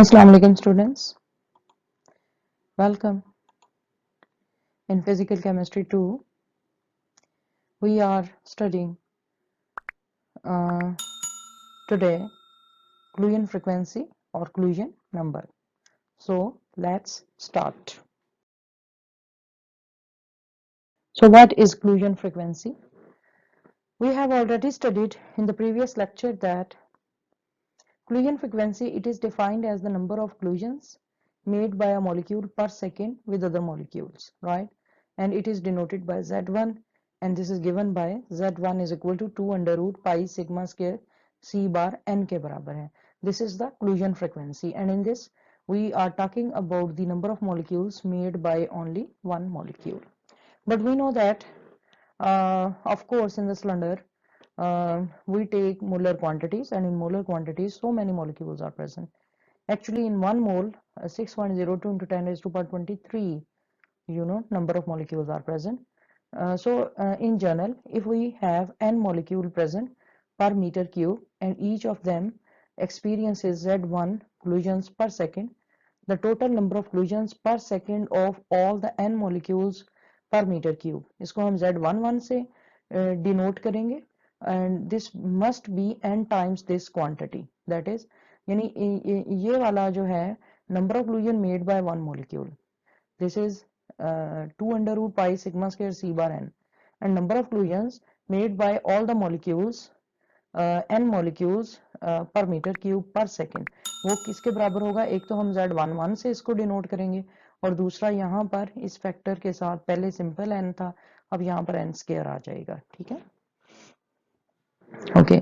Assalamu alaikum students, welcome. In physical chemistry 2 we are studying today Cluesian frequency or Cluesian number. So let's start. So what is Cluesian frequency? We have already studied in the previous lecture that Cluesian frequency, it is defined as the number of collisions made by a molecule per second with other molecules, right? And it is denoted by Z1, and this is given by Z1 is equal to 2 under root pi sigma square C bar n के बराबर है. This is the collision frequency, and in this we are talking about the number of molecules made by only one molecule. But we know that of course in the cylinder we take molar quantities, and in molar quantities so many molecules are present. Actually in 1 mole 6.02 into 10 raised to power 23 number of molecules are present. In general, if we have n molecule present per meter cube and each of them experiences Z1 collisions per second, the total number of collisions per second of all the n molecules per meter cube, इसको हम Z11 से denote करेंगे, and this must be n times this quantity, that is यानी ये वाला जो है number of collision made by one molecule, this is 2 under root pi sigma square C bar n, and number of collisions made by all the molecules n molecules per meter cube per second, वो किसके बराबर होगा? एक तो हम Z11 से इसको denote करेंगे और दूसरा यहाँ पर इस फैक्टर के साथ, पहले सिंपल n था, अब यहाँ पर n स्क्वायर आ जाएगा. ठीक है, ओके.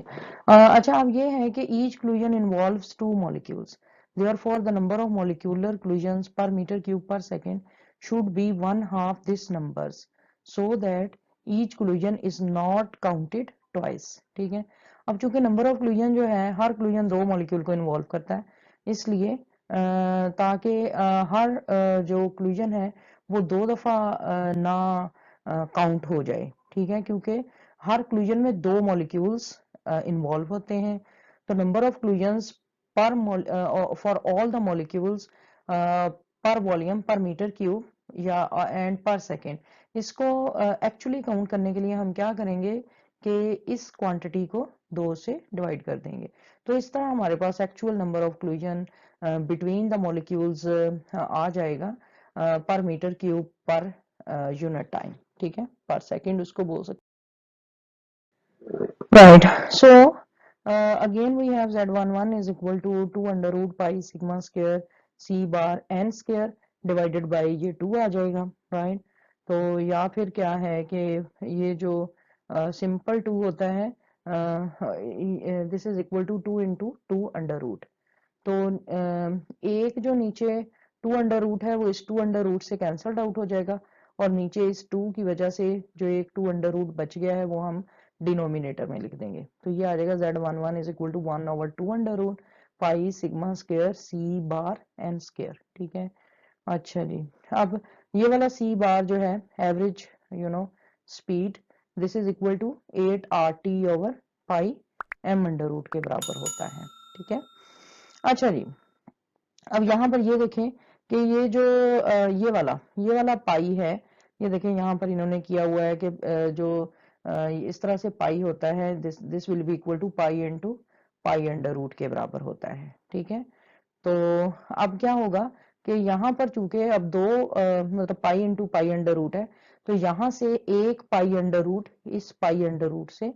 अच्छा, अब ये है कि each collision involves two molecules, therefore the number of molecular collisions per meter cube per second should be 1/2 this numbers, so that each collision is not counted twice. ठीक है, अब चूंकि नंबर ऑफ collision जो है, हर collision दो molecule को involve करता है, इसलिए ताकि हर जो collision है वो दो दफा ना काउंट हो जाए. ठीक है, क्योंकि हर collision में दो molecules इन्वॉल्व होते हैं, तो नंबर ऑफ collisions पर फॉर ऑल द molecules पर वॉल्यूम पर मीटर क्यूब या एंड पर सेकेंड, इसको एक्चुअली काउंट करने के लिए हम क्या करेंगे कि इस क्वांटिटी को 2 से डिवाइड कर देंगे, तो इस तरह हमारे पास actual number of collision between the molecules आ जाएगा per meter cube per unit time. ठीक है, पर सेकेंड उसको बोल सकते. Right. So again we have Z11 is equal to 2 under root pi sigma square C bar n square divided by ये 2 आ जाएगा. Right. तो या फिर क्या है कि ये जो सिंपल 2 होता है, this is equal to 2 into 2 under root. तो एक जो नीचे 2 अंडर रूट है वो इस 2 अंडर रूट से कैंसल्ड आउट हो जाएगा, और नीचे इस 2 की वजह से जो एक 2 अंडर रूट बच गया है वो हम डिनोमिनेटर में लिख देंगे, तो ये आ जाएगा Z11 is equal to 1/2 under root pi sigma square c bar n square. ठीक है, अच्छा जी. अब ये वाला सी बार जो है average speed, this is equal to 8RT/पाई m अंडर रूट के बराबर होता है. ठीक है, अच्छा जी. अब यहाँ पर ये देखें कि ये जो ये वाला पाई है, ये देखें यहाँ पर इन्होंने किया हुआ है कि जो इस तरह से पाई होता है, this will be equal to pi into pi under root के बराबर होता है. ठीक है, तो अब क्या होगा कि यहाँ पर चूंकि अब दो मतलब pi into pi under root है, तो यहाँ से एक पाई अंडर रूट इस पाई अंडर रूट से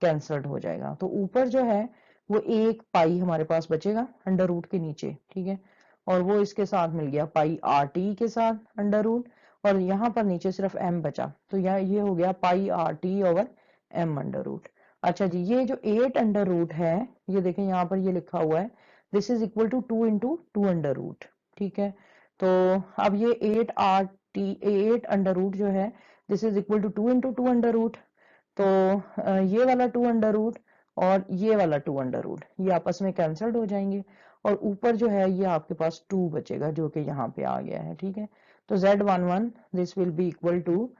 कैंसल्ड हो जाएगा, तो ऊपर जो है वो एक पाई हमारे पास बचेगा अंडर रूट के नीचे. ठीक है, और वो इसके साथ मिल गया पाई RT के साथ अंडर रूट, और यहाँ पर नीचे सिर्फ m बचा, तो ये हो गया पाई RT/m अंडर रूट. अच्छा जी, ये जो 8 अंडर रूट है, ये देखें यहाँ पर ये लिखा हुआ है, this is equal to 2 into 2 under root. ठीक है, तो अब ये 8 अंडर रूट जो है, this is equal to 2 into 2 under root, तो ये वाला 2 अंडर रूट और ये वाला 2 अंडर रूट ये आपस में कैंसल्ड हो जाएंगे और ऊपर जो है ये आपके पास 2 बचेगा जो कि यहाँ पे आ गया है, ठीक है। तो Z11 this will be equal to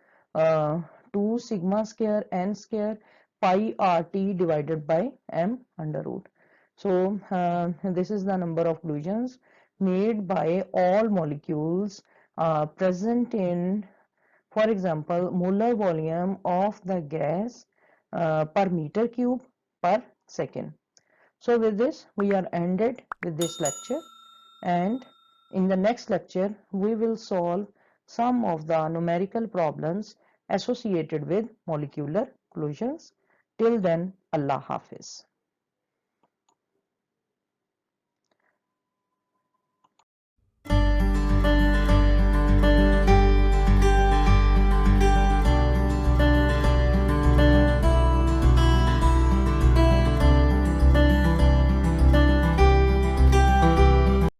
2 sigma square n square pi r t divided by m under root. So this is the number of collisions made by all molecules present in, for example, molar volume of the gas per meter cube per second. So with this we are ended with this lecture, and in the next lecture we will solve some of the numerical problems associated with molecular collisions. Till then, Allah Hafiz.